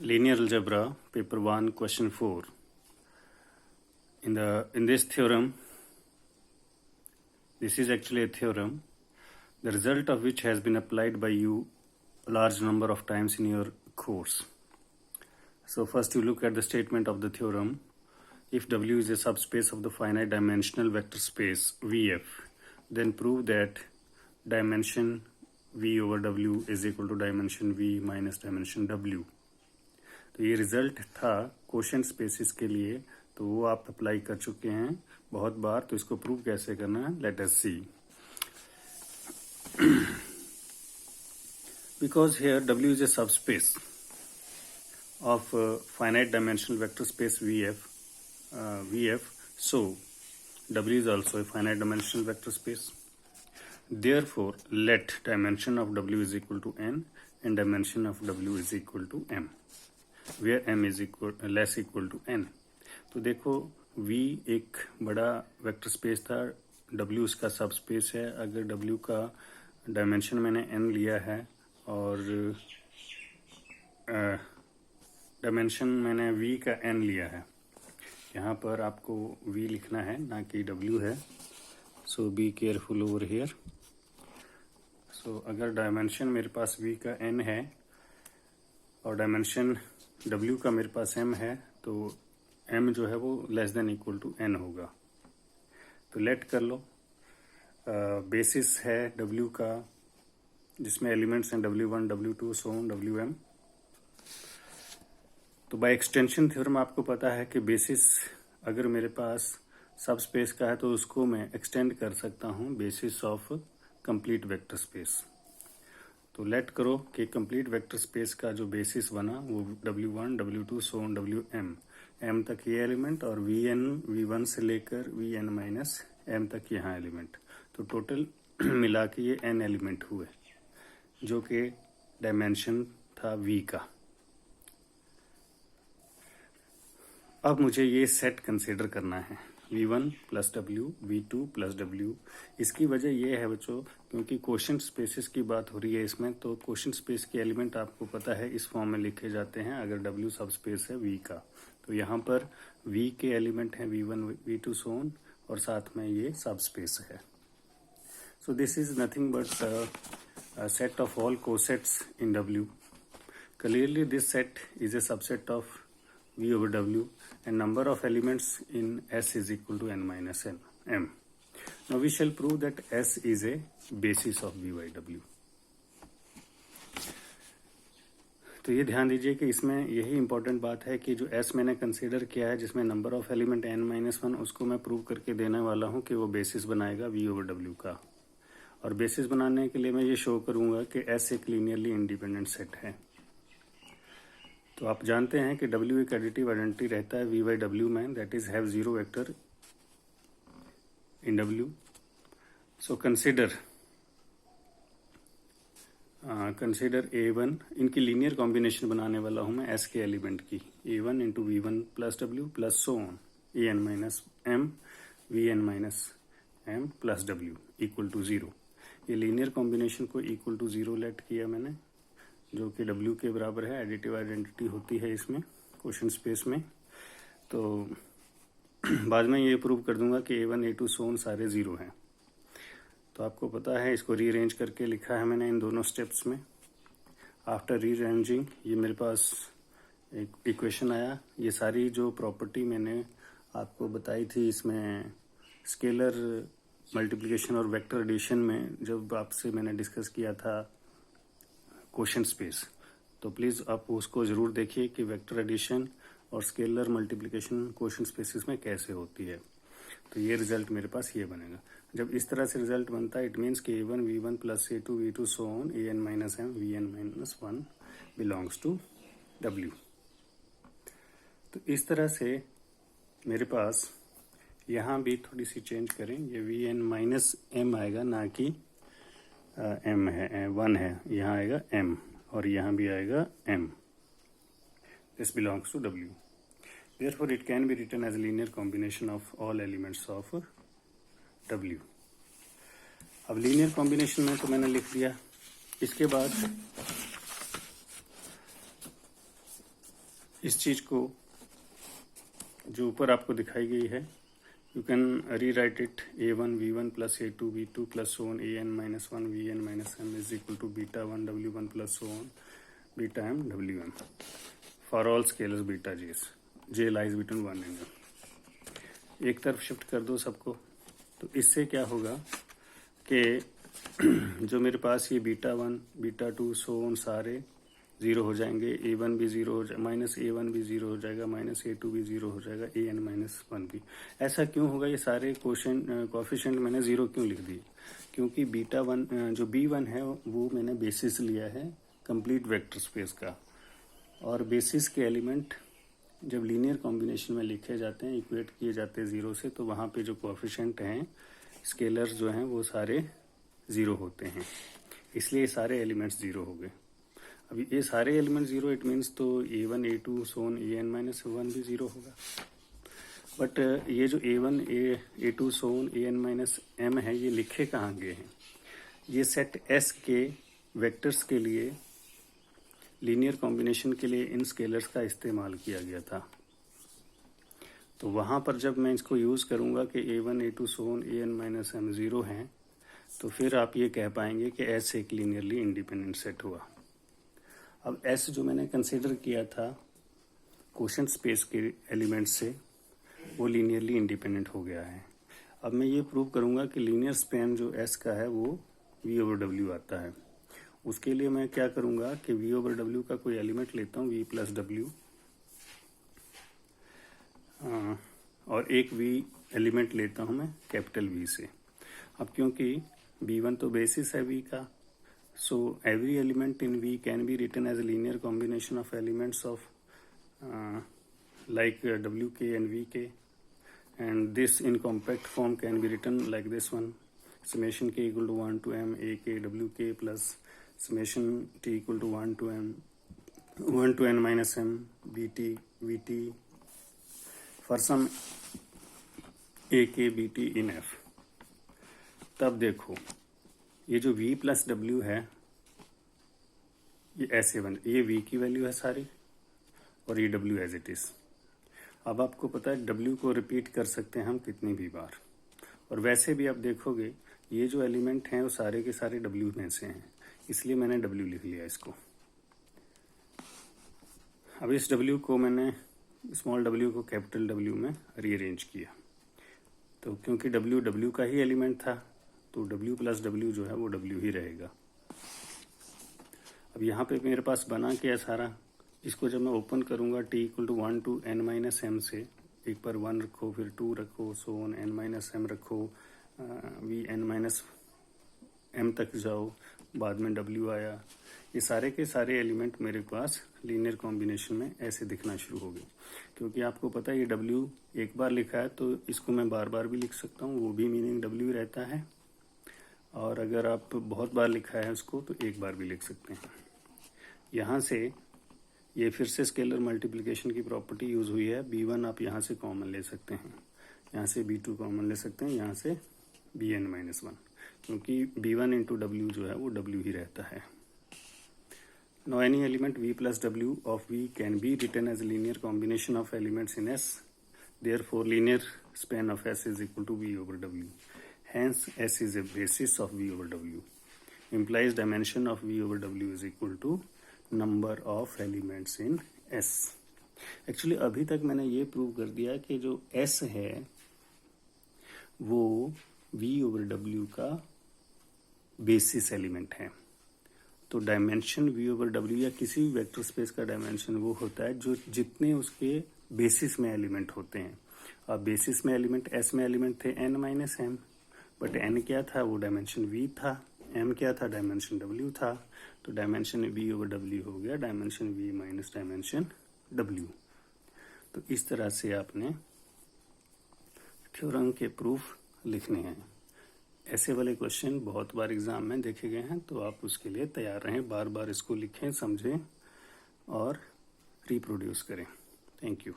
Linear Algebra, Paper 1, Question 4. In this theorem, this is actually a theorem, the result of which has been applied by you a large number of times in your course. So first you look at the statement of the theorem. If W is a subspace of the finite dimensional vector space VF, then prove that dimension V over W is equal to dimension V minus dimension W. तो ये result था quotient spaces के लिए, तो वो आप apply कर चुके हैं बहुत बार. तो इसको प्रूव कैसे करना है, let us see. Because here W is a subspace of finite dimensional vector space VF, so W is also a finite dimensional vector space. Therefore, let dimension of W is equal to n and dimension of W is equal to m, where m is less equal to n. तो देखो V एक बड़ा vector space था, W उसका सब space है. अगर W का डायमेंशन मैंने n लिया है और डायमेंशन मैंने V का n लिया है, यहाँ पर आपको V लिखना है ना कि W है. सो बी केयरफुल ओवर हियर. सो अगर डायमेंशन मेरे पास V का n है और डायमेंशन W का मेरे पास m है, तो m जो है वो less than equal to n होगा. तो लेट कर लो. बेसिस है W का जिसमें एलिमेंट्स हैं W1, W2, so on Wm. तो बाय एक्सटेंशन थ्योरम आपको पता है कि बेसिस अगर मेरे पास सब स्पेस का है तो उसको मैं एक्सटेंड कर सकता हूँ basis of complete vector space. तो लेट करो कि कंप्लीट वेक्टर स्पेस का जो बेसिस बना वो W1, W2, so on Wm, m तक ये एलिमेंट और V1 से लेकर Vn माइनस m तक यहाँ एलिमेंट. तो टोटल मिला के ये n एलिमेंट हुए जो कि डायमेंशन था V का. अब मुझे ये सेट कंसीडर करना है V1 plus W, V2 plus W. इसकी वजह ये है बच्चों, क्योंकि क्वोशिएंट स्पेसिस की बात हो रही है इसमें, तो क्वोशिएंट स्पेस के एलिमेंट आपको पता है इस फॉर्म में लिखे जाते हैं अगर W सब स्पेस है V का. तो यहाँ पर V के एलिमेंट हैं V1, V2, सो ऑन, और साथ में ये सब स्पेस है. So this is nothing but set of all cosets in W. Clearly this set is a subset of V over W and number of elements in S is equal to n minus m. Now we shall prove that S is a basis of V by W. तो ये ध्यान दीजिए कि इसमें यही important बात है कि जो S मैंने कंसीडर किया है जिसमें number of element n minus 1, उसको मैं प्रूव करके देने वाला हूँ कि वो बेसिस बनाएगा V over W का. और बेसिस बनाने के लिए मैं ये शो करूँगा कि S एक लीनियरली इंडिपेंडेंट सेट है. तो आप जानते हैं कि W एक एडिटिव आइडेंटिटी रहता है V by W में, that is have zero vector in W. So consider A1, इनकी लीनियर कॉम्बिनेशन बनाने वाला हूं मैं S के एलिमेंट की, A1 into V1 plus W plus so on AN minus M, VN minus M plus W equal to 0. ये linear combination को equal to 0 let किया मैंने, जो कि W के बराबर है. एडिटिव आइडेंटिटी होती है इसमें क्वोशिएंट स्पेस में. तो बाद में ये प्रूव कर दूंगा कि A1, A2, सो ऑन सारे 0 हैं. तो आपको पता है इसको रीअरेंज करके लिखा है मैंने इन दोनों स्टेप्स में. आफ्टर रीअरेंजिंग ये मेरे पास एक इक्वेशन आया. ये सारी जो प्रॉपर्टी मैंने आपको बताई थी इसमें स्केलर मल्टीप्लिकेशन और वेक्टर एडिशन में, जब आपसे मैंने डिस्कस किया था क्वोशिएंट स्पेस, तो प्लीज़ आप उसको ज़रूर देखिए कि वेक्टर एडिशन और स्केलर मल्टीप्लिकेशन क्वोशिएंट स्पेसिस में कैसे होती है. तो ये रिजल्ट मेरे पास ये बनेगा. जब इस तरह से रिजल्ट बनता है, इट मीन्स कि A1, V1 plus A2, V2, so on AN minus M, VN minus 1 belongs to W. तो इस तरह से मेरे पास यहाँ भी थोड़ी सी चेंज करें, ये VN माइनस M आएगा, ना कि M है 1 है, यहाँ आएगा M और यहाँ भी आएगा M. This belongs to W. Therefore, it can be written as a linear combination of all elements of W. अब लीनियर कॉम्बिनेशन में तो मैंने लिख दिया. इसके बाद इस चीज को जो ऊपर आपको दिखाई गई है, you can rewrite it a1 v1 plus a2 v2 plus so on an minus 1 vn minus m is equal to beta 1 w1 plus so on beta m wm for all scalars beta j's j lies between 1 and m. एक तरफ shift कर दो सबको, तो इससे क्या होगा कि जो मेरे पास ये बीटा 1 बीटा 2 सो ऑन सारे जीरो हो जाएंगे, a1 भी जीरो हो जाएगा, माइनस a1 भी जीरो हो जाएगा, माइनस a2 भी जीरो हो जाएगा, an माइनस 1 भी। ऐसा क्यों होगा? ये सारे कोएफिशिएंट मैंने जीरो क्यों लिख दिए? क्योंकि बीटा 1 जो b1 है वो मैंने बेसिस लिया है कंप्लीट वेक्टर स्पेस का, और बेसिस के एलिमेंट जब लीनियर कॉम्बिनेशन में लिखे जाते हैं, इक्वेट किए जाते हैं जीरो से, तो वहाँ पे जो कोएफिशिएंट हैं स्केलर्स जो हैं वो सारे जीरो होते हैं, इसलिए सारे एलिमेंट्स जीरो हो गए। अभी ये सारे एलिमेंट जीरो, इट मीन्स तो a1 a2 so on an minus 1 भी जीरो होगा। बट ये जो a1 a2 so on an minus m है, ये लिखे कहाँ गए हैं? ये सेट S के वेक्टर्स के लिए लीनियर कॉम्बिनेशन के लिए इन स्केलर्स का इस्तेमाल किया गया था। तो वहाँ पर जब मैं इसको यूज़ करूँगा कि a1 a2 so on an minus m zero हैं, तो फिर आप ये कह पाएंगे कि S एक लीनियरली इंडिपेंडेंट सेट हुआ। अब S जो मैंने कंसिडर किया था क्वोशंट स्पेस के एलिमेंट से, वो लीनियरली इंडिपेंडेंट हो गया है। अब मैं ये प्रूव करूँगा कि लीनियर स्पैन जो S का है वो v/w आता है। उसके लिए मैं क्या करूँगा कि v/w का कोई एलिमेंट लेता हूँ, v प्लस w, और एक v एलिमेंट लेता हूँ मैं कैपिटल V से। अब क्योंकि v1 तो बेसिस है v का, so every element in V can be written as a linear combination of elements of like Wk and Vk, and this in compact form can be written like this one: summation k equal to 1 to m ak wk plus summation t equal to 1 to n minus m bt vt for some ak bt in f। तब देखो ये जो v plus w है ये ऐसे बन, ये v की वैल्यू है सारी और ये w एज इट इज। अब आपको पता है w को रिपीट कर सकते हैं हम कितनी भी बार, और वैसे भी आप देखोगे ये जो एलिमेंट हैं वो सारे के सारे w में से हैं, इसलिए मैंने w लिख लिया इसको। अब इस w को मैंने स्मॉल w को कैपिटल W में रीअरेंज किया, तो क्योंकि w का ही एलिमेंट था तो w प्लस w जो है वो w ही रहेगा। अब यहाँ पे मेरे पास बना क्या सारा, इसको जब मैं ओपन करूँगा t equal to 1 to n minus m से, एक बार 1 रखो, फिर 2 रखो, so on n minus m रखो, v n माइनस m तक जाओ, बाद में w आया, ये सारे के सारे एलिमेंट मेरे पास लीनियर कॉम्बिनेशन में ऐसे दिखना शुरू हो गए। क्योंकि आपको पता है ये w एक बार लिखा है तो इसको मैं बार बार भी लिख सकता हूँ, वो भी मीनिंग w रहता है, और अगर आप बहुत बार लिखा है उसको तो एक बार भी लिख सकते हैं। यहाँ से ये फिर से स्केलर मल्टीप्लिकेशन की प्रॉपर्टी यूज़ हुई है। b1 आप यहाँ से कॉमन ले सकते हैं, यहाँ से b2 कॉमन ले सकते हैं, यहाँ से bn माइनस 1, क्योंकि b1 इंटू w जो है वो w ही रहता है। Now any element v plus w of v can be written as a linear combination of elements in S. Therefore, linear span of S is equal to v/w. Hence, S is a basis of v/w. Implies dimension of v/w is equal to number of elements in S. Actually, अभी तक मैंने ये prove कर दिया कि जो S है वो v/w का बेसिस एलिमेंट है। तो डायमेंशन v/w या किसी भी वेक्टर स्पेस का डायमेंशन वो होता है जो जितने उसके बेसिस में एलिमेंट होते हैं। अब बेसिस में एलिमेंट S में एलिमेंट थे n minus m, but n क्या था? वो डायमेंशन v था, m क्या था? डायमेंशन w था, तो डायमेंशन v/w हो गया dimension v minus dimension w। तो इस तरह से आपने थ्योरम के प्रूफ लिखने हैं। ऐसे वाले क्वेश्चन बहुत बार एग्जाम में देखे गए हैं, तो आप उसके लिए तैयार रहें, बार बार इसको लिखें, समझें और रिप्रोड्यूस करें। Thank you.